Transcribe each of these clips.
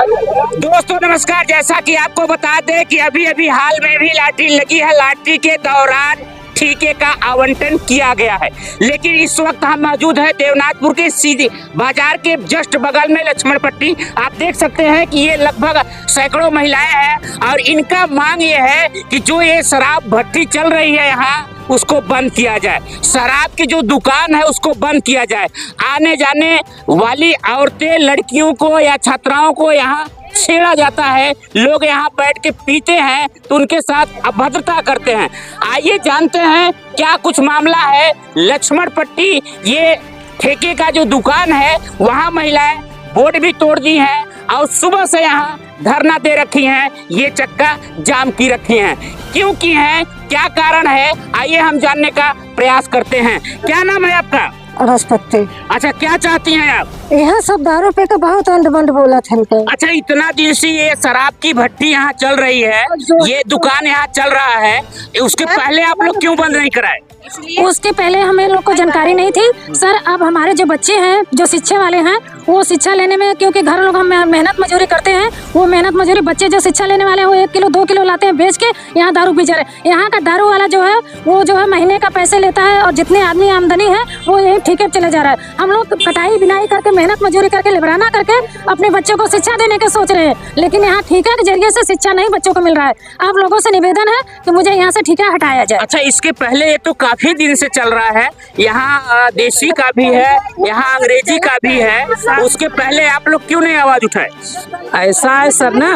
दोस्तों नमस्कार। जैसा कि आपको बता दें कि अभी अभी हाल में भी लॉटरी लगी है। लॉटरी के दौरान ठीके का आवंटन किया गया है, लेकिन इस वक्त हम मौजूद है देवनाथपुर के सीधी बाजार के जस्ट बगल में लक्ष्मण पट्टी। आप देख सकते हैं कि ये लगभग सैकड़ों महिलाएं हैं और इनका मांग ये है कि जो ये शराब भट्टी चल रही है यहाँ उसको बंद किया जाए, शराब की जो दुकान है उसको बंद किया जाए। आने जाने वाली औरतें, लड़कियों को या छात्राओं को यहाँ छेड़ा जाता है, लोग यहाँ बैठ के पीते हैं तो उनके साथ अभद्रता करते हैं। आइए जानते हैं क्या कुछ मामला है। लक्ष्मण पट्टी ये ठेके का जो दुकान है वहाँ महिलाएं बोर्ड भी तोड़ दी हैं और सुबह से यहाँ धरना दे रखी हैं, ये चक्का जाम की रखी हैं। क्यों की हैं, क्या कारण है, आइए हम जानने का प्रयास करते हैं। क्या नाम है आपका? रसपत्ती। अच्छा, क्या चाहती हैं आप? यहाँ सब दारू पे का बहुत अंड बंड बोला था। अच्छा, इतना दिन से ये शराब की भट्टी यहाँ चल रही है, ये दुकान यहाँ चल रहा है, उसके पहले आप लोग क्यों बंद नहीं कराए? उसके पहले हमें लोग को जानकारी नहीं थी सर। अब हमारे जो बच्चे हैं जो शिक्षा वाले हैं वो शिक्षा लेने में, क्योंकि घर लोग हम मेहनत मजदूरी करते हैं, वो मेहनत मजदूरी बच्चे जो शिक्षा लेने वाले हैं वो 1 किलो 2 किलो लाते हैं बेच के यहाँ दारू पी जा रहे हैं। यहाँ का दारू वाला जो है वो जो है महीने का पैसे लेता है और जितने आदमी आमदनी है वो यही ठीके चले जा रहा है। हम लोग कटाई बिनाई करके मेहनत मजदूरी करके लेबराना करके अपने बच्चों को शिक्षा देने के सोच रहे हैं, लेकिन यहाँ ठीका के जरिए से शिक्षा नहीं बच्चों को मिल रहा है। आप लोगों से निवेदन है कि मुझे यहाँ से ठीका हटाया जाए। अच्छा, इसके पहले ये तो काफी दिन से चल रहा है, यहाँ देसी का भी है, यहाँ अंग्रेजी का भी है, उसके पहले आप लोग क्यों नहीं आवाज उठाए? ऐसा है सर ना,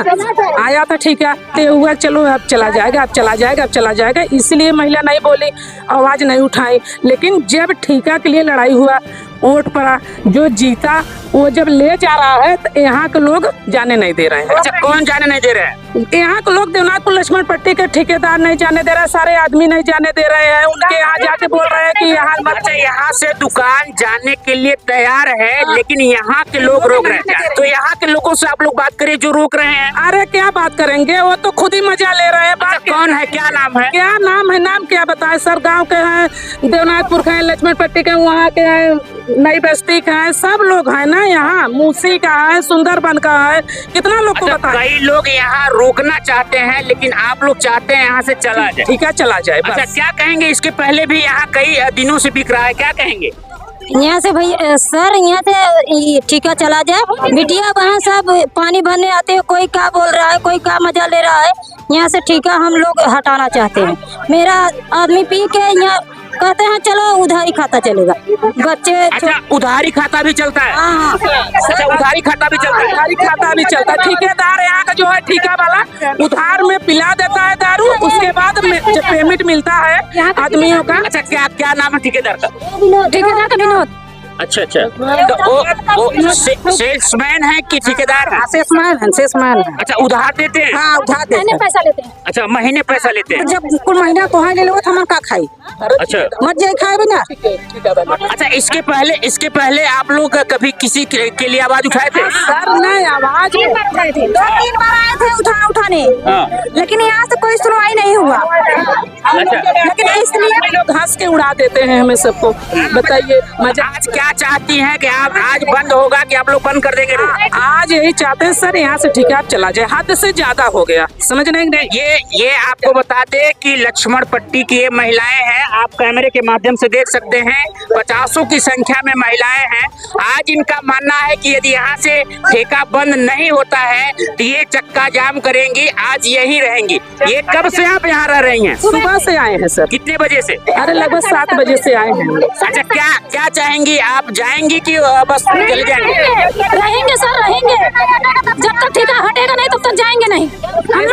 आया था ठीक है हुआ, चलो अब चला जाएगा, अब चला जाएगा, अब चला जाएगा, इसलिए महिला नहीं बोली, आवाज नहीं उठाई। लेकिन जब ठीका के लिए लड़ाई हुआ, वोट पड़ा, जो जीता वो जब ले जा रहा है तो यहाँ के लोग जाने नहीं दे रहे हैं। अच्छा, कौन जाने नहीं दे रहे हैं? यहाँ के लोग देवनाथपुर लक्ष्मण पट्टी के ठेकेदार नहीं जाने दे रहे, सारे आदमी नहीं जाने दे रहे हैं। उनके यहाँ जाके बोल रहे हैं कि यहाँ मत। अच्छा, यहाँ से दुकान जाने के लिए तैयार है, लेकिन यहाँ के लोग रोक रहे हैं। तो यहाँ के लोगों से आप लोग बात करिए जो रोक रहे हैं। अरे क्या बात करेंगे, वो तो खुद ही मजा ले रहे हैं। अच्छा, कौन है, क्या नाम है? क्या नाम है, नाम क्या बताए सर? गांव के हैं, देवनाथपुर के हैं, लक्ष्मण पट्टी के, वहाँ के हैं, नई बस्ती का है, सब लोग हैं ना। यहाँ मूसी का है, सुंदरबन का है, कितना लोग को बताएं। कई लोग यहाँ रोकना चाहते हैं, लेकिन आप लोग चाहते हैं यहाँ से चला जाए। ठीक है, चला जाए। अच्छा, क्या कहेंगे? इसके पहले भी यहाँ कई दिनों से बिक रहा है, क्या कहेंगे? यहाँ से भाई सर, यहाँ से ठीका चला जाए। बिटिया वहाँ सब पानी भरने आते हैं, कोई क्या बोल रहा है, कोई क्या मजा ले रहा है। यहाँ से ठीका हम लोग हटाना चाहते हैं। मेरा आदमी पी के यहाँ कहते हैं चलो उधारी खाता चलेगा, बच्चे। अच्छा, उधारी खाता भी चलता है? हाँ। अच्छा, उधारी खाता भी चलता है? उधारी खाता भी चलता है। ठेकेदार यहाँ का जो है ठीका वाला उधार में पिला देता है दारू, उसके बाद जब पेमेंट मिलता है आदमियों का। अच्छा, क्या नाम है ठेकेदार का? ठेकेदार का विनोद। अच्छा, तो वो सेल्समैन है कि ठेकेदार है? सेल्समैन। अच्छा, उधार देते हैं? हाँ, उधार देते हैं। पैसा लेते हैं। अच्छा, महीने पैसा लेते हैं? जब कुल महीना को ले लो तो हम का खाई। अच्छा, मत जाए खाए बिना। अच्छा, इसके पहले आप लोग कभी किसी के लिए आवाज उठाए थे? सर नहीं, आवाज 2-3 बार आए थे उठाने, लेकिन यहाँ से कोई सुनवाई नहीं हुआ। अच्छा, लेकिन इसलिए लोग हंस के उड़ा देते हैं हमें सबको। बताइए मजा। आज क्या चाहती हैं कि आप आज बंद होगा कि आप लोग बंद कर देंगे? आज यही चाहते हैं सर, यहाँ से ठीक है, आप चला जाए, हद से ज्यादा हो गया, समझ नहीं। ये आपको बता दे कि लक्ष्मण पट्टी की ये महिलाएं हैं, आप कैमरे के माध्यम से देख सकते हैं, 50 की संख्या में महिलाएं हैं। आज इनका मानना है कि यदि यहाँ से ठेका बंद नहीं होता है तो ये चक्का जाम करेंगी, आज यही रहेंगी। ये कब से आप यहाँ रह रही हैं? सुबह से आए हैं सर। कितने बजे से? अरे लगभग 7 बजे से आए हैं। अच्छा, क्या चाहेंगी आप? जाएंगी कि बस चले जाएंगे? रहेंगे सर, रहेंगे जब तक ठीका हटेगा नहीं तब तक जाएंगे नहीं।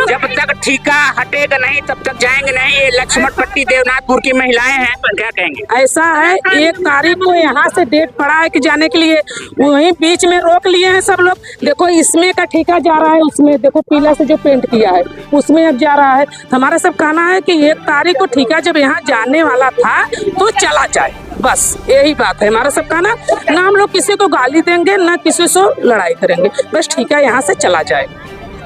जब तक ठीका हटेगा नहीं तब तक जाएंगे नहीं। ये लक्ष्मण पट्टी देवनाथपुर की महिलाएं हैं, क्या कहेंगे? ऐसा है, 1 तारीख को यहाँ से डेट पड़ा है कि जाने के लिए, वहीं बीच में रोक लिए हैं सब लोग। देखो इसमें का ठीका जा रहा है, उसमें देखो पीला से जो पेंट किया है उसमें अब जा रहा है। हमारा सब कहना है कि 1 तारीख को ठीका जब यहाँ जाने वाला था तो चला जाए, बस यही बात है हमारा सब कहना। ना हम लोग किसी को गाली देंगे, ना किसी से लड़ाई करेंगे, बस ठीका यहाँ से चला जाए।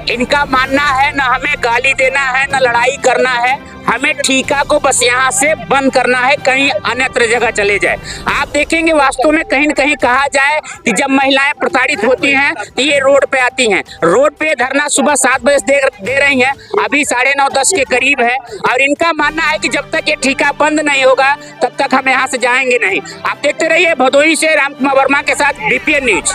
इनका मानना है न हमें गाली देना है न लड़ाई करना है, हमें ठेका को बस यहाँ से बंद करना है, कहीं अन्यत्र जगह चले जाए। आप देखेंगे वास्तव में कहीं न कहीं कहा जाए कि जब महिलाएं प्रताड़ित होती हैं तो ये रोड पे आती हैं। रोड पे धरना सुबह 7 बजे दे रही हैं, अभी 9:30-10 के करीब है, और इनका मानना है कि जब तक ये ठेका बंद नहीं होगा तब तक हम यहाँ से जाएंगे नहीं। आप देखते रहिए। भदोही से रामकुमार वर्मा के साथ BPN न्यूज।